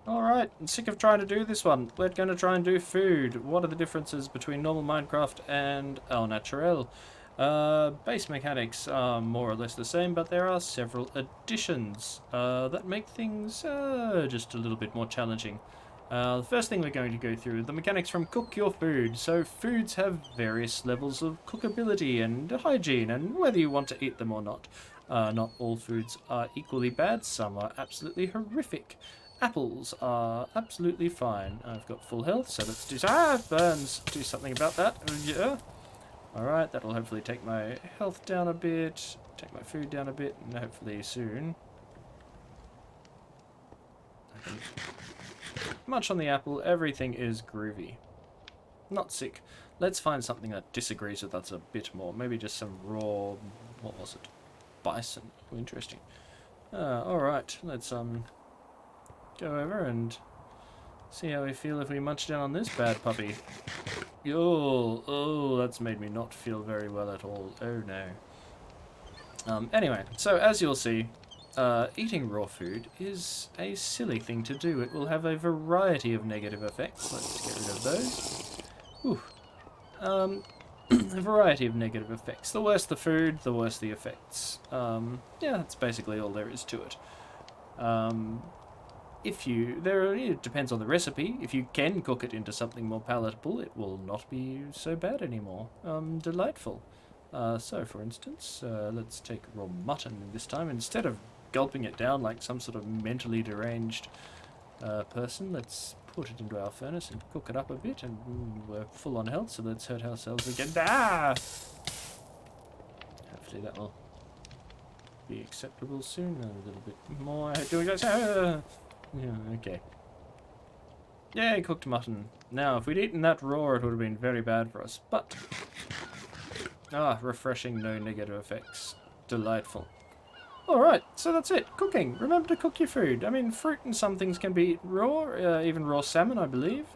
Alright, I'm sick of trying to do this one. We're going to try and do food. What are the differences between normal Minecraft and Au Naturel? Base mechanics are more or less the same, but there are several additions that make things just a little bit more challenging. The first thing we're going to go through, the mechanics from cook your food. So foods have various levels of cookability and hygiene, and whether you want to eat them or not. Not all foods are equally bad, some are absolutely horrific. Apples are absolutely fine. I've got full health, so let's do... burns! Do something about that. Yeah. Alright, that'll hopefully take my health down a bit, take my food down a bit, and hopefully soon I can munch on the apple. Everything is groovy. Not sick. Let's find something that disagrees with us a bit more. Maybe just some raw... what was it? Bison. Oh, interesting. Alright, let's go over and see how we feel if we munch down on this bad puppy. Oh, that's made me not feel very well at all. Oh no. Anyway, so as you'll see, eating raw food is a silly thing to do. It will have a variety of negative effects. Let's get rid of those. Whew. A variety of negative effects. The worse the food, the worse the effects. Yeah, that's basically all there is to it. It depends on the recipe. If you can cook it into something more palatable, it will not be so bad anymore. Delightful. So, for instance, let's take raw mutton this time. Instead of gulping it down like some sort of mentally deranged person, let's put it into our furnace and cook it up a bit. And we're full on health, so let's hurt ourselves again. Ah! Hopefully that will be acceptable soon. A little bit more. Do we go? Yeah, okay. Yay, cooked mutton. Now, if we'd eaten that raw, it would have been very bad for us. But, refreshing, no negative effects. Delightful. Alright, so that's it. Cooking. Remember to cook your food. I mean, fruit and some things can be eaten raw, even raw salmon, I believe.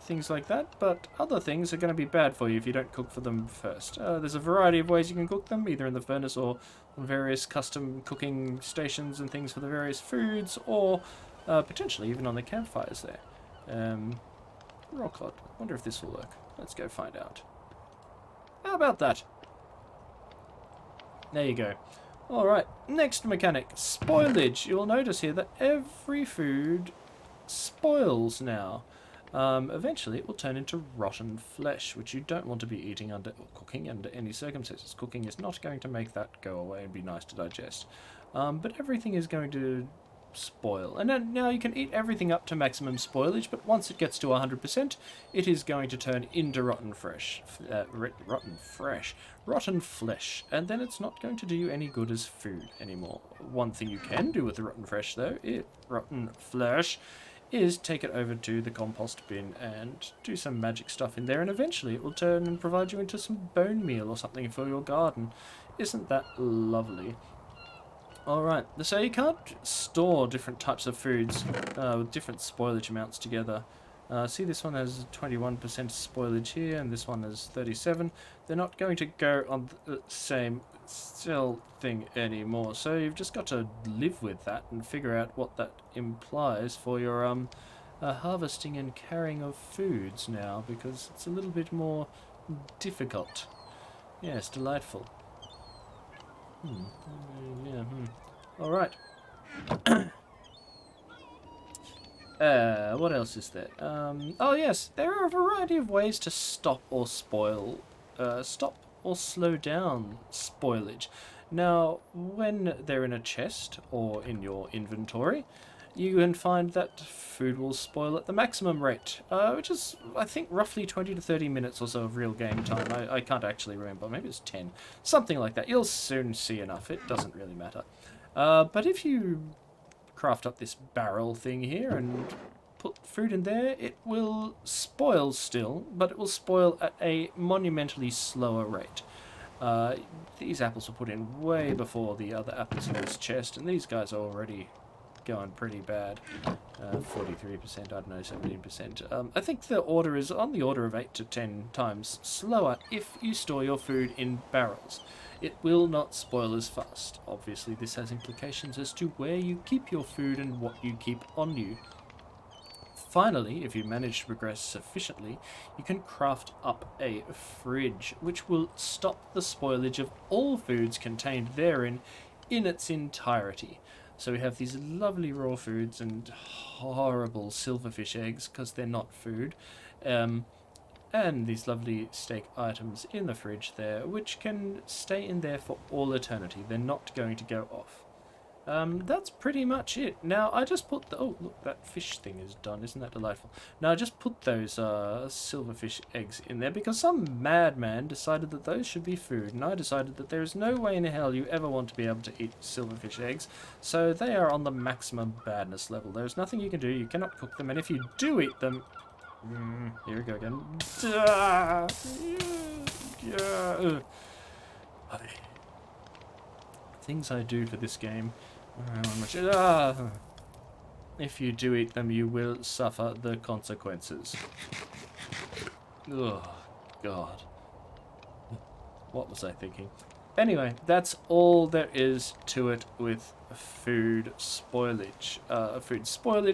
Things like that. But other things are going to be bad for you if you don't cook for them first. There's a variety of ways you can cook them, either in the furnace or on various custom cooking stations and things for the various foods, or potentially even on the campfires there. Rock cod. Wonder if this will work. Let's go find out. How about that? There you go. Alright, next mechanic, spoilage. You'll notice here that every food spoils now. Eventually it will turn into rotten flesh, which you don't want to be eating or cooking under any circumstances. Cooking is not going to make that go away and be nice to digest. But everything is going to spoil. And then now you can eat everything up to maximum spoilage, but once it gets to 100%, it is going to turn into rotten flesh, and then it's not going to do you any good as food anymore. One thing you can do with the rotten flesh, is take it over to the compost bin and do some magic stuff in there, and eventually it will turn and provide you into some bone meal or something for your garden. Isn't that lovely? Alright, so you can't store different types of foods with different spoilage amounts together. See, this one has 21% spoilage here, and this one has 37. They're not going to go on the same cell thing anymore, so you've just got to live with that and figure out what that implies for your harvesting and carrying of foods now, because it's a little bit more difficult. Yes, delightful. Alright. What else is there? Oh yes, there are a variety of ways to stop or slow down spoilage. Now, when they're in a chest or in your inventory, you can find that food will spoil at the maximum rate, which is, I think, roughly 20 to 30 minutes or so of real game time. I can't actually remember. Maybe it's 10. Something like that. You'll soon see enough. It doesn't really matter. But if you craft up this barrel thing here and put food in there, it will spoil still, but it will spoil at a monumentally slower rate. These apples were put in way before the other apples in this chest, and these guys are already going pretty bad. 43%, I don't know, 17%. I think the order is on the order of 8 to 10 times slower if you store your food in barrels. It will not spoil as fast. Obviously, this has implications as to where you keep your food and what you keep on you. Finally, if you manage to progress sufficiently, you can craft up a fridge, which will stop the spoilage of all foods contained therein in its entirety. So we have these lovely raw foods and horrible silverfish eggs because they're not food. Um, and these lovely steak items in the fridge there, which can stay in there for all eternity. They're not going to go off. That's pretty much it. Now, I just put the... Oh, look, that fish thing is done. Isn't that delightful? Now, I just put those silverfish eggs in there because some madman decided that those should be food, and I decided that there is no way in hell you ever want to be able to eat silverfish eggs, so they are on the maximum badness level. There's nothing you can do. You cannot cook them, and if you do eat them... here we go again. Things I do for this game. If you do eat them, you will suffer the consequences. Oh, God. What was I thinking? Anyway, that's all there is to it with food spoilage.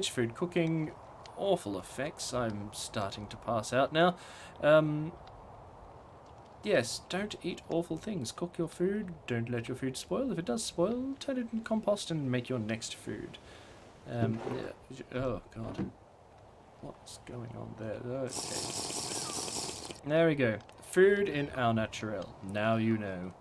Food cooking, awful effects. I'm starting to pass out now. Yes, don't eat awful things. Cook your food. Don't let your food spoil. If it does spoil, turn it in compost and make your next food. Yeah. Oh, God. What's going on there? Okay. There we go. Food in Au Naturel. Now you know.